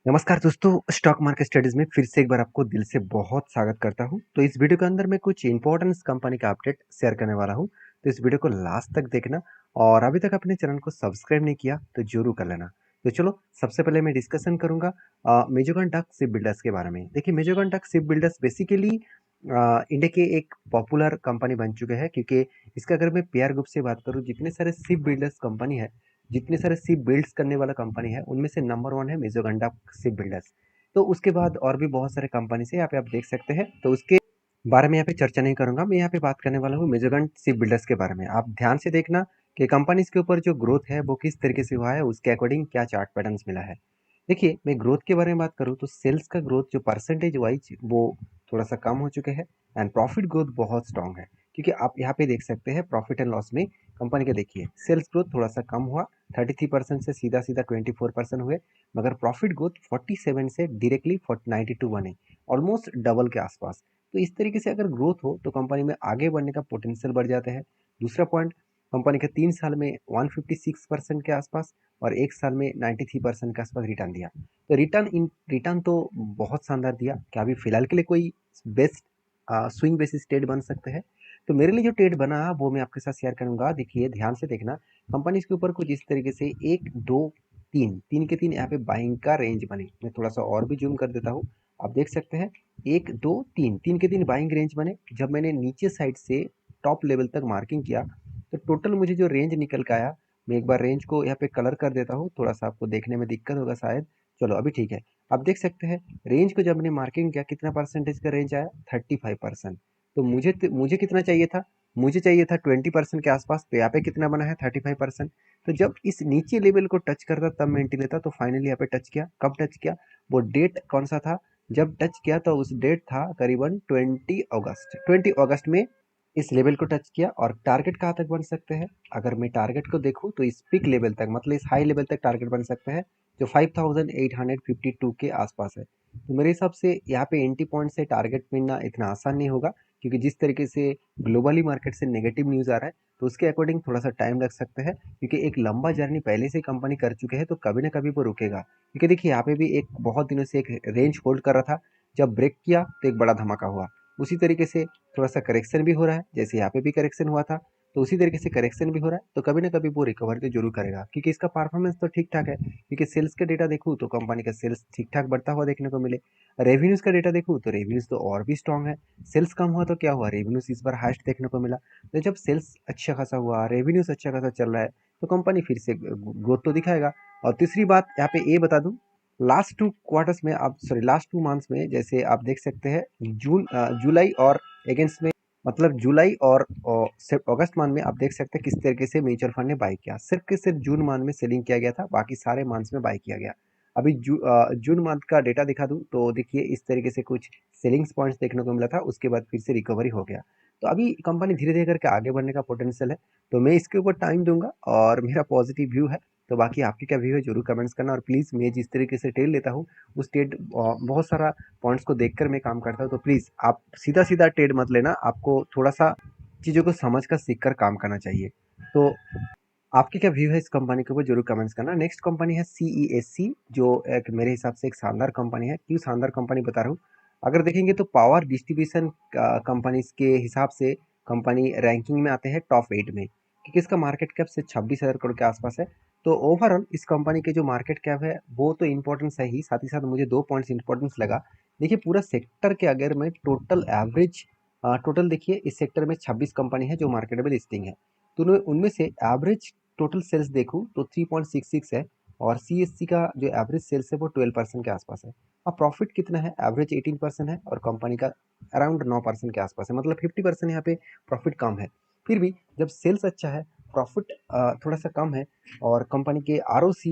नमस्कार दोस्तों, stock market studies में फिर से एक बार आपको दिल से बहुत स्वागत करता हूं। तो इस वीडियो के अंदर मैं कुछ इंपॉर्टेंस कंपनी का अपडेट शेयर करने वाला हूं। तो इस वीडियो को लास्ट तक देखना और अभी तक अपने चैनल को सब्सक्राइब नहीं किया तो जरूर कर लेना। तो चलो सबसे पहले मैं डिस्कशन करूंगा मेजोगन डक शिप बिल्डर्स के बारे में। देखिए, Mazagon dock shipbuilders basically India के एक पॉपुलर कंपनी बन चुके हैं, क्योंकि इसका अगर मैं पेयर ग्रुप से बात करूँ, जितने सारे शिप बिल्डर्स कंपनी है, जितने सारे शिप बिल्ड्स करने वाला कंपनी है, उनमें से नंबर वन है मेजोगंडा शिप बिल्डर्स। तो उसके बाद और भी बहुत सारे कंपनी से यहाँ पे आप देख सकते हैं, तो उसके बारे में यहाँ पे चर्चा नहीं करूंगा। मैं यहाँ पे बात करने वाला हूँ मेजोगन शिप बिल्डर्स के बारे में। आप ध्यान से देखना कि कंपनी के ऊपर जो ग्रोथ है वो किस तरीके से हुआ है, उसके अकॉर्डिंग क्या चार्ट पैटर्न्स मिला है। देखिए, मैं ग्रोथ के बारे में बात करूँ तो सेल्स का ग्रोथ जो परसेंटेज वाइज वो थोड़ा सा कम हो चुके हैं, एंड प्रॉफिट ग्रोथ बहुत स्ट्रांग है। क्योंकि आप यहाँ पे देख सकते हैं प्रॉफिट एंड लॉस में कंपनी के, देखिए सेल्स ग्रोथ थोड़ा सा कम हुआ, 33% से सीधा सीधा 24% हुए, मगर प्रॉफिट ग्रोथ 47 से डायरेक्टली 92 बने, ऑलमोस्ट डबल के आसपास। तो इस तरीके से अगर ग्रोथ हो तो कंपनी में आगे बढ़ने का पोटेंशियल बढ़ जाता है। दूसरा पॉइंट, कंपनी के 3 साल में 156% के आसपास और 1 साल में 93% के आसपास रिटर्न दिया। तो रिटर्न तो बहुत शानदार दिया। क्या अभी फिलहाल के लिए कोई बेस्ट स्विंग बेसिस ट्रेड बन सकते हैं? तो मेरे लिए जो ट्रेड बना वो मैं आपके साथ शेयर करूंगा। देखिए ध्यान से देखना, कंपनी के ऊपर कुछ इस तरीके से एक दो तीन तीन के तीन यहाँ पे बाइंग का रेंज बने। मैं थोड़ा सा और भी जूम कर देता हूँ, आप देख सकते हैं एक दो तीन तीन के तीन बाइंग रेंज बने। जब मैंने नीचे साइड से टॉप लेवल तक मार्किंग किया तो टोटल मुझे जो रेंज निकल के आया, मैं एक बार रेंज को यहाँ पे कलर कर देता हूँ, थोड़ा सा आपको देखने में दिक्कत होगा शायद। चलो अभी ठीक है। आप देख सकते हैं रेंज को जब मैंने मार्किंग किया, कितना परसेंटेज का रेंज आया, 35%। तो मुझे कितना चाहिए था? मुझे चाहिए था 20% के आसपास। तो यहाँ पे कितना बना है, 35%। तो जब इस नीचे लेवल को टच करता तब मैं एंट्री लेता। तो फाइनली यहाँ पे टच किया। कब टच किया, वो डेट कौन सा था? जब टच किया तो उस डेट था करीबन 20 अगस्त में इस लेवल को टच किया। और टारगेट कहाँ तक बन सकते हैं? अगर मैं टारगेट को देखूं तो इस पिक लेवल तक, मतलब इस हाई लेवल तक टारगेट बन सकते हैं, जो 5852 के आसपास है। तो मेरे हिसाब से यहाँ पे एंट्री पॉइंट से टारगेट मिलना इतना आसान नहीं होगा, क्योंकि जिस तरीके से ग्लोबली मार्केट से नेगेटिव न्यूज़ आ रहा है, तो उसके अकॉर्डिंग थोड़ा सा टाइम लग सकता है। क्योंकि एक लंबा जर्नी पहले से कंपनी कर चुके हैं, तो कभी ना कभी वो रुकेगा। क्योंकि देखिए यहाँ पे भी एक बहुत दिनों से एक रेंज होल्ड कर रहा था, जब ब्रेक किया तो एक बड़ा धमाका हुआ। उसी तरीके से थोड़ा सा करेक्शन भी हो रहा है, जैसे यहाँ पे भी करेक्शन हुआ था, तो उसी तरीके से करेक्शन भी हो रहा है। तो कभी ना कभी वो रिकवर तो जरूर करेगा, क्योंकि इसका परफॉर्मेंस तो ठीक ठाक है। क्योंकि सेल्स का डेटा देखूँ तो कंपनी का सेल्स ठीक ठाक बढ़ता हुआ देखने को मिले। रेवेन्यूज का डेटा देखूँ तो रेवेन्यूज तो और भी स्ट्रांग है। सेल्स कम हुआ तो क्या हुआ, रेवेन्यूज इस बार हाईएस्ट देखने को मिला। तो जब सेल्स अच्छा खासा हुआ, रेवेन्यूज अच्छा खासा चल रहा है, तो कंपनी फिर से ग्रोथ तो दिखाएगा। और तीसरी बात यहाँ पे ये बता दूं, लास्ट 2 क्वार्टर्स में आप, सॉरी लास्ट 2 मंथ्स में, जैसे आप देख सकते हैं जुलाई और अगेंस्ट में, मतलब जुलाई और अगस्त मंथ में आप देख सकते हैं किस तरीके से म्यूचुअल फंड ने बाई किया। सिर्फ के सिर्फ जून मंथ में सेलिंग किया गया था, बाकी सारे मंथ्स में बाई किया गया। अभी जून मंथ का डेटा दिखा दूं तो देखिए इस तरीके से कुछ सेलिंग्स पॉइंट्स देखने को मिला था, उसके बाद फिर से रिकवरी हो गया। तो अभी कंपनी धीरे धीरे करके आगे बढ़ने का पोटेंशियल है। तो मैं इसके ऊपर टाइम दूंगा और मेरा पॉजिटिव व्यू है। तो बाकी आपकी क्या व्यू है जरूर कमेंट्स करना। और प्लीज़ मैं जिस तरीके से ट्रेड लेता हूँ, उस ट्रेड बहुत सारा पॉइंट्स को देखकर मैं काम करता हूँ। तो प्लीज़ आप सीधा सीधा ट्रेड मत लेना, आपको थोड़ा सा चीज़ों को समझ कर सीख कर काम करना चाहिए। तो आपकी क्या व्यू है इस कंपनी के ऊपर जरूर कमेंट्स करना। नेक्स्ट कंपनी है CESC, जो एक मेरे हिसाब से एक शानदार कंपनी है। क्यों शानदार कंपनी बता रहा हूँ, अगर देखेंगे तो पावर डिस्ट्रीब्यूशन कंपनीज के हिसाब से कंपनी रैंकिंग में आते हैं टॉप 8 में, क्योंकि इसका मार्केट कैप से 26,000 करोड़ के आसपास है। तो ओवरऑल इस कंपनी के जो मार्केट कैप है वो तो इंपॉर्टेंस है ही, साथ ही साथ मुझे 2 पॉइंट्स इंपॉर्टेंस लगा। देखिए पूरा सेक्टर के अगर मैं टोटल एवरेज, टोटल देखिए इस सेक्टर में 26 कंपनी है जो मार्केटेबल लिस्टिंग है। तो उनमें से एवरेज टोटल सेल्स देखूँ तो 3.66 है, और CSC का जो एवरेज सेल्स है वो 12% के आसपास है। अब प्रॉफिट कितना है, एवरेज 18% है, और कंपनी का अराउंड 9% के आसपास है, मतलब 50% यहाँ पे प्रॉफिट कम है। फिर भी जब सेल्स अच्छा है, प्रॉफिट थोड़ा सा कम है, और कंपनी के ROC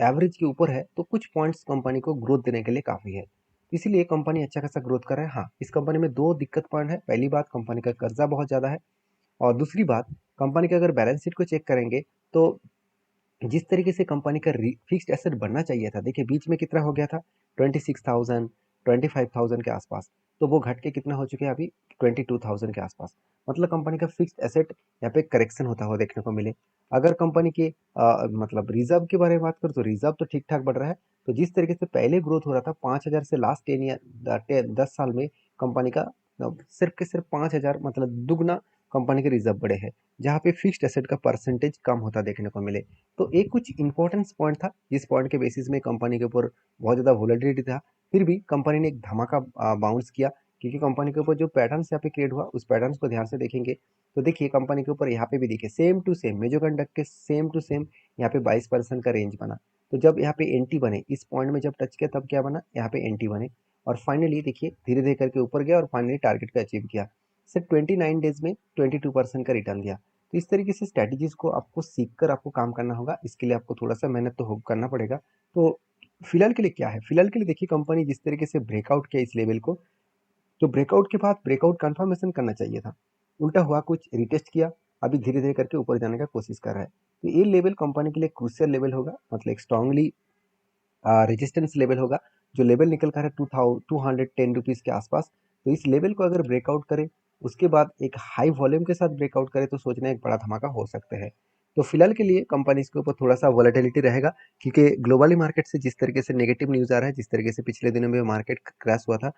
एवरेज के ऊपर है, तो कुछ पॉइंट्स कंपनी को ग्रोथ देने के लिए काफ़ी है। इसीलिए कंपनी अच्छा खासा ग्रोथ कर रहा है। हाँ, इस कंपनी में दो दिक्कत पॉइंट है। पहली बात, कंपनी का कर्जा बहुत ज़्यादा है, और दूसरी बात, कंपनी का अगर बैलेंस शीट को चेक करेंगे तो जिस तरीके से कंपनी का फिक्स्ड एसेट बनना चाहिए था, देखिए बीच में कितना हो गया था, 26,000 25,000 के आसपास। तो वो घट के कितना हो चुके हैं अभी 22,000 के आसपास। मतलब कंपनी का फिक्स्ड एसेट यहाँ पे करेक्शन होता हुआ देखने को मिले। अगर कंपनी के मतलब रिजर्व के बारे में बात करूँ तो रिजर्व तो ठीक ठाक बढ़ रहा है। तो जिस तरीके से पहले ग्रोथ हो रहा था 5,000 से लास्ट 10 साल में कंपनी का सिर्फ के सिर्फ 5,000 मतलब दुगना कंपनी के रिजर्व बढ़े हैं, जहाँ पे फिक्स्ड एसेट का परसेंटेज कम होता देखने को मिले। तो एक कुछ इंपॉर्टेंस पॉइंट था जिस पॉइंट के बेसिस में कंपनी के ऊपर बहुत ज़्यादा वोलेटिलिटी था, फिर भी कंपनी ने एक धमाका बाउंस किया, क्योंकि कंपनी के ऊपर जो पैटर्न्स यहाँ पे क्रिएट हुआ उस पैटर्न्स को ध्यान से देखेंगे तो देखिए कंपनी के ऊपर यहाँ पे भी देखिए सेम टू सेम मेजोकंडक्ट के सेम टू सेम यहाँ पे 22% का रेंज बना। तो जब यहाँ पे एंटी बने इस पॉइंट में जब टच किया तब क्या बना, यहाँ पे एंटी बने और फाइनली देखिए धीरे धीरे करके ऊपर गया और फाइनली टारगेट को अचीव किया। सिर्फ 29 डेज में 22% का रिटर्न दिया। तो इस तरीके से स्ट्रैटेजीज को आपको सीख कर आपको काम करना होगा, इसके लिए आपको थोड़ा सा मेहनत तो करना पड़ेगा। तो फिलहाल के लिए क्या है, फिलहाल के लिए देखिए कंपनी जिस तरीके से ब्रेकआउट किया इस लेवल को, तो ब्रेकआउट के बाद ब्रेकआउट कंफर्मेशन करना चाहिए था, उल्टा हुआ कुछ रिटेस्ट किया, अभी धीरे धीरे करके ऊपर जाने का कोशिश कर रहा है। तो ये लेवल कंपनी के लिए क्रूशियल लेवल होगा, मतलब एक स्ट्रांगली रेजिस्टेंस लेवल होगा, जो लेवल निकल कर है 210 रुपीज़ के आसपास। तो इस लेवल को अगर ब्रेकआउट करे उसके बाद एक हाई वॉल्यूम के साथ ब्रेकआउट करे तो सोचना एक बड़ा धमाका हो सकते हैं। तो फिलहाल के लिए कंपनी के ऊपर थोड़ा सा वॉलेटिलिटी रहेगा, क्योंकि ग्लोबली मार्केट से जिस तरीके से नेगेटिव न्यूज़ आ रहा है, जिस तरीके से पिछले दिनों में मार्केट क्रैश हुआ था,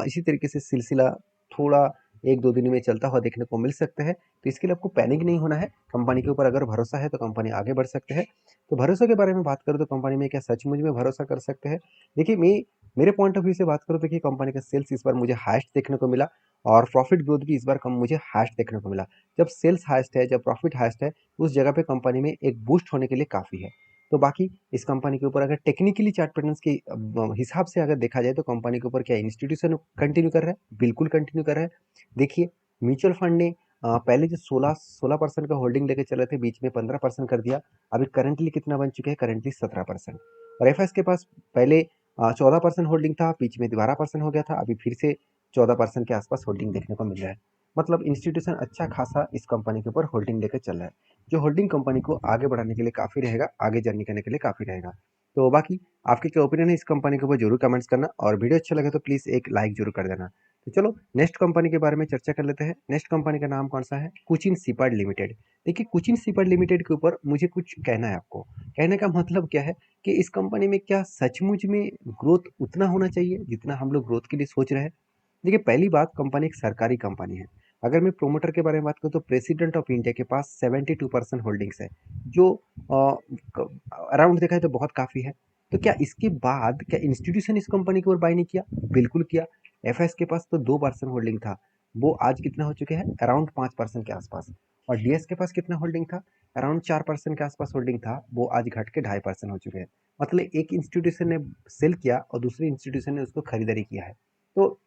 इसी तरीके से सिलसिला थोड़ा एक दो दिन में चलता हुआ देखने को मिल सकता है। तो इसके लिए आपको पैनिक नहीं होना है, कंपनी के ऊपर अगर भरोसा है तो कंपनी आगे बढ़ सकते हैं। तो भरोसे के बारे में बात करूँ तो कंपनी में क्या सचमुच में भरोसा कर सकते हैं? देखिए मेरे पॉइंट ऑफ व्यू से बात करूँ तो देखिए कंपनी का सेल्स इस बार मुझे हाईएस्ट देखने को मिला और प्रॉफिट ग्रोथ भी इस बार कम मुझे हाईएस्ट देखने को मिला। जब सेल्स हाईएस्ट है, जब प्रॉफिट हाईएस्ट है, उस जगह पे कंपनी में एक बूस्ट होने के लिए काफ़ी है। तो बाकी इस कंपनी के ऊपर अगर टेक्निकली चार्ट पैटर्न्स के हिसाब से अगर देखा जाए तो कंपनी के ऊपर क्या इंस्टीट्यूशन कंटिन्यू कर रहा है? बिल्कुल कंटिन्यू कर रहा है। देखिए म्यूचुअल फंड ने पहले जो 16% का होल्डिंग लेके चले थे, बीच में 15% कर दिया। अभी करंटली कितना बन चुके हैं, करंटली 17%। और एफएस के पास पहले 14% होल्डिंग था, बीच में 12% हो गया था, अभी फिर से 14% के आसपास होल्डिंग देखने को मिल रहा है। मतलब इंस्टीट्यूशन अच्छा खासा इस कंपनी के ऊपर होल्डिंग लेकर चल रहा है, जो होल्डिंग कंपनी को आगे बढ़ाने के लिए काफ़ी रहेगा, आगे जर्नी करने के लिए काफ़ी रहेगा। तो बाकी आपके क्या ओपिनियन है इस कंपनी के ऊपर जरूर कमेंट्स करना, और वीडियो अच्छा लगे तो प्लीज़ एक लाइक जरूर कर देना। तो चलो नेक्स्ट कंपनी के बारे में चर्चा कर लेते हैं। नेक्स्ट कंपनी का नाम कौन सा है, कोचिन शिपयार्ड लिमिटेड। देखिए कोचिन शिपयार्ड लिमिटेड के ऊपर मुझे कुछ कहना है आपको। कहने का मतलब क्या है कि इस कंपनी में क्या सचमुच में ग्रोथ उतना होना चाहिए जितना हम लोग ग्रोथ के लिए सोच रहे हैं। देखिए पहली बात, कंपनी एक सरकारी कंपनी है। अगर मैं प्रोमोटर के बारे में बात करूँ तो प्रेसिडेंट ऑफ इंडिया के पास 72% होल्डिंग्स है, जो अराउंड देखा है तो बहुत काफ़ी है। तो क्या इसके बाद क्या इंस्टीट्यूशन इस कंपनी को और बाय नहीं किया? बिल्कुल किया। एफएस के पास तो 2% होल्डिंग था, वो आज कितना हो चुके हैं, अराउंड 5% के आसपास। और डीएस के पास कितना होल्डिंग था, अराउंड 4% के आसपास होल्डिंग था, वो आज घट के 2.5% हो चुके हैं। मतलब एक इंस्टीट्यूशन ने सेल किया और दूसरे इंस्टीट्यूशन ने उसको खरीदारी किया है। तो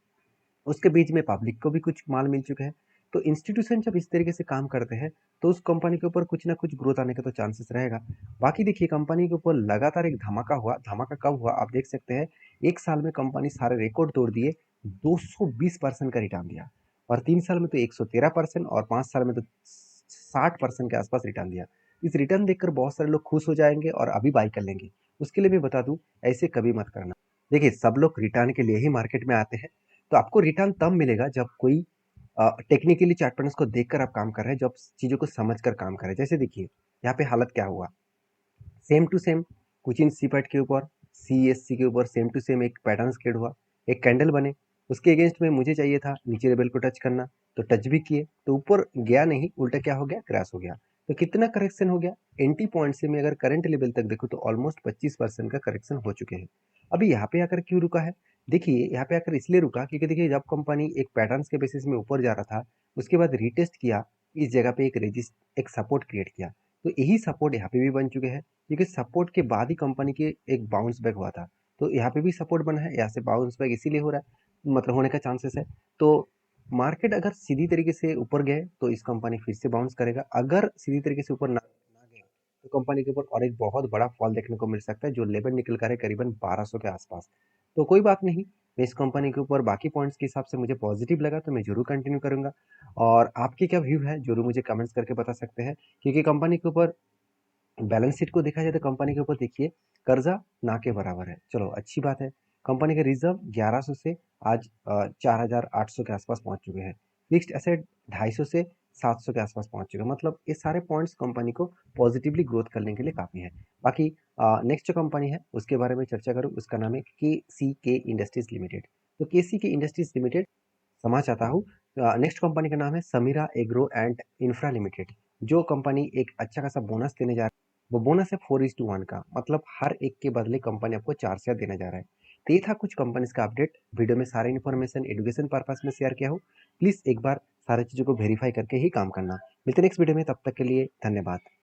उसके बीच में पब्लिक को भी कुछ माल मिल चुके हैं। तो इंस्टीट्यूशन जब इस तरीके से काम करते हैं तो उस कंपनी के ऊपर कुछ ना कुछ ग्रोथ आने का तो चांसेस रहेगा। बाकी देखिए कंपनी के ऊपर लगातार एक धमाका हुआ, धमाका कब हुआ आप देख सकते हैं। एक साल में कंपनी सारे रिकॉर्ड तोड़ दिए, 220% का रिटर्न दिया, और 3 साल में तो 113% और 5 साल में तो 60% के आसपास रिटर्न दिया। इस रिटर्न देखकर बहुत सारे लोग खुश हो जाएंगे और अभी बाई कर लेंगे। उसके लिए मैं बता दूं, ऐसे कभी मत करना। देखिए सब लोग रिटर्न के लिए ही मार्केट में आते हैं। तो आपको रिटर्न तब मिलेगा जब कोई टेक्निकली चार्ट पैटर्न्स को देखकर आप काम कर रहे हैं, जब चीज़ों को समझकर काम कर रहे हैं। जैसे देखिए यहाँ पे हालत क्या हुआ, सेम टू सेम कोचिन सीपेट के ऊपर सीएससी के ऊपर सेम टू सेम एक पैटर्न क्रिएट हुआ, एक कैंडल बने, उसके अगेंस्ट में मुझे चाहिए था नीचे लेवल को टच करना, तो टच भी किए तो ऊपर गया नहीं, उल्टा क्या हो गया, क्रैश हो गया। तो कितना करेक्शन हो गया, एंटी पॉइंट से मैं अगर करंट लेवल तक देखूँ तो ऑलमोस्ट 25% का करेक्शन हो चुके हैं। अभी यहाँ पे आकर क्यों रुका है, देखिए यहाँ पे आकर इसलिए रुका क्योंकि देखिए जब कंपनी एक पैटर्न के बेसिस में ऊपर जा रहा था, उसके बाद रिटेस्ट किया, इस जगह पे एक सपोर्ट क्रिएट किया। तो यही सपोर्ट यहाँ पे भी बन चुके हैं, क्योंकि सपोर्ट के बाद ही कंपनी के एक बाउंस बैक हुआ था। तो यहाँ पे भी सपोर्ट बना है, यहाँ से बाउंस बैक इसीलिए हो रहा है, मतलब होने का चांसेस है। तो मार्केट अगर सीधी तरीके से ऊपर गए तो इस कंपनी फिर से बाउंस करेगा, अगर सीधी तरीके से ऊपर ना गए तो कंपनी के ऊपर और एक बहुत बड़ा फॉल देखने को मिल सकता है, जो लेवल निकल कर है करीबन 1200 के आसपास। तो कोई बात नहीं, मैं इस कंपनी के ऊपर बाकी पॉइंट्स के हिसाब से मुझे पॉजिटिव लगा तो मैं जरूर कंटिन्यू करूंगा। और आपके क्या व्यू है जरूर मुझे कमेंट्स करके बता सकते हैं, क्योंकि कंपनी के ऊपर बैलेंस शीट को देखा जाए तो कंपनी के ऊपर देखिए कर्जा ना के बराबर है। चलो अच्छी बात है, कंपनी के रिजर्व 1100 से आज 4800 के आसपास पहुंच चुके हैं। फिक्स्ड एसेट 250 से 700 के आसपास पहुंच चुके हैं। मतलब ये सारे पॉइंट्स कंपनी को पॉजिटिवली ग्रोथ करने के लिए काफ़ी है। बाकी नेक्स्ट जो कंपनी है उसके बारे में चर्चा करूँ, उसका नाम है के इंडस्ट्रीज लिमिटेड। तो के इंडस्ट्रीज लिमिटेड समझ चाहता हूँ। नेक्स्ट कंपनी का नाम है Sameera agro and infra limited. जो कंपनी एक अच्छा खासा बोनस देने जा रहा है, वो बोनस है 4:1 का। मतलब हर एक के बदले कंपनी आपको 4 शेयर देने जा रहा है। तो ये था कुछ कंपनीज का अपडेट। वीडियो में सारी इन्फॉर्मेशन एजुकेशन पर्पस में शेयर किया हूँ। प्लीज़ एक बार सारी चीज़ों को वेरीफाई करके ही काम करना। मिलते हैं नेक्स्ट वीडियो में, तब तक के लिए धन्यवाद।